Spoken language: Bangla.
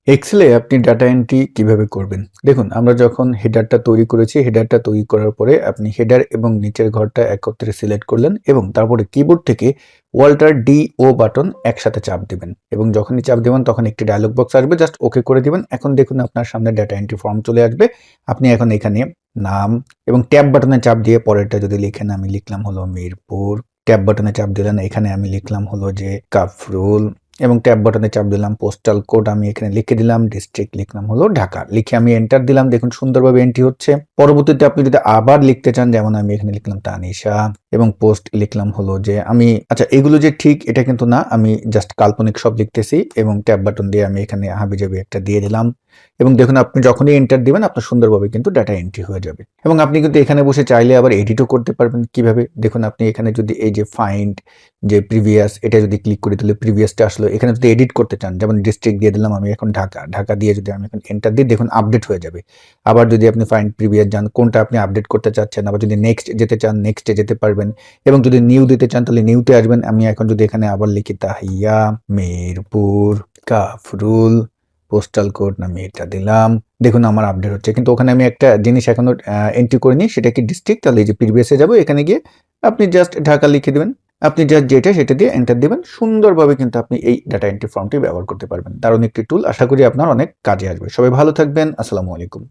এক্সেলে আপনি ডাটা এন্ট্রি কিভাবে করবেন? দেখুন আমরা যখন হেডারটা তৈরি করেছি, হেডারটা তৈরি করার পরে আপনি হেডার এবং নিচের ঘরটা একত্রে সিলেক্ট করলেন এবং তারপরে কিবোর্ড থেকে Alt D O বাটন একসাথে চাপ দিবেন এবং যখনই চাপ দিবেন তখন একটি ডায়লগ বক্স আসবে, জাস্ট ওকে করে দিবেন। এখন দেখুন আপনার সামনে ডাটা এন্ট্রি ফর্ম চলে আসবে। আপনি এখন এখানে নাম এবং ট্যাব বাটনে চাপ দিয়ে পরেরটা যদি লিখেন, আমি লিখলাম হলো মিরপুর। ট্যাব বাটনে চাপ দিলেন, এখানে আমি লিখলাম হলো যে কাফরুল এবং ট্যাব বাটনে চাপ দিলাম পোস্টাল কোড, আমি এখানে লিখে দিলাম ডিস্ট্রিক্ট, লিখলাম হলো ঢাকা। লিখে আমি এন্টার দিলাম, দেখুন সুন্দরভাবে এন্ট্রি হচ্ছে। পরবর্তীতে আপনি যদি আবার লিখতে চান, যেমন আমি এখানে লিখলাম তানিশা এবং পোস্ট লিখলাম হলো যে আমি, আচ্ছা এগুলো যে ঠিক এটা কিন্তু না, আমি জাস্ট কাল্পনিক সব লিখতেছি এবং ট্যাব বাটন দিয়ে আমি এখানে হাবিজাবি একটা দিয়ে দিলাম এবং দেখুন আপনি যখনই এন্টার দিবেন আপনার সুন্দরভাবে কিন্তু ডাটা এন্ট্রি হয়ে যাবে। এবং আপনি কিন্তু এখানে বসে চাইলে আবার এডিটও করতে পারবেন। কিভাবে? দেখুন আপনি এখানে যদি এই যে ফাইন্ড যে প্রিভিয়াস, এটা যদি ক্লিক করি তাহলে প্রিভিয়াসটা আসলো। এখানে যদি এডিট করতে চান, যেমন ডিস্ট্রিক্ট দিয়ে দিলাম আমি এখন ঢাকা, ঢাকা দিয়ে যদি আমি এখন এন্টার দিই, দেখুন আপডেট হয়ে যাবে। আবার যদি আপনি ফাইন্ড প্রিভিয়াস যান, কোনটা আপনি আপডেট করতে চাচ্ছেন, আবার যদি নেক্সট যেতে চান নেক্সটে যেতে পারবেন এবং যদি নিউ দিতে চান তাহলে নিউতে আসবেন। আমি এখন যদি এখানে আবার লিখি তাহিয়া মিরপুর কাফরুল পোস্টাল কোড, আমি এটা দিলাম, দেখুন আমার আপডেট হচ্ছে। কিন্তু ওখানে আমি একটা জিনিস এখনো এন্ট্রি করিনি, সেটা কি ডিস্ট্রিক্ট। তাহলে এই যে প্রিভিয়াসে যাবো, এখানে গিয়ে আপনি জাস্ট ঢাকা লিখে দিবেন। আপনি জাস্ট যেটা সেটা দিয়ে এন্টার দিবেন। সুন্দরভাবে কিন্তু আপনি এই ডাটা এন্ট্রি ফর্মটি ব্যবহার করতে পারবেন। দারুণ একটি টুল, আশা করি আপনার অনেক কাজে আসবে। সবাই ভালো থাকবেন। আসসালামু আলাইকুম।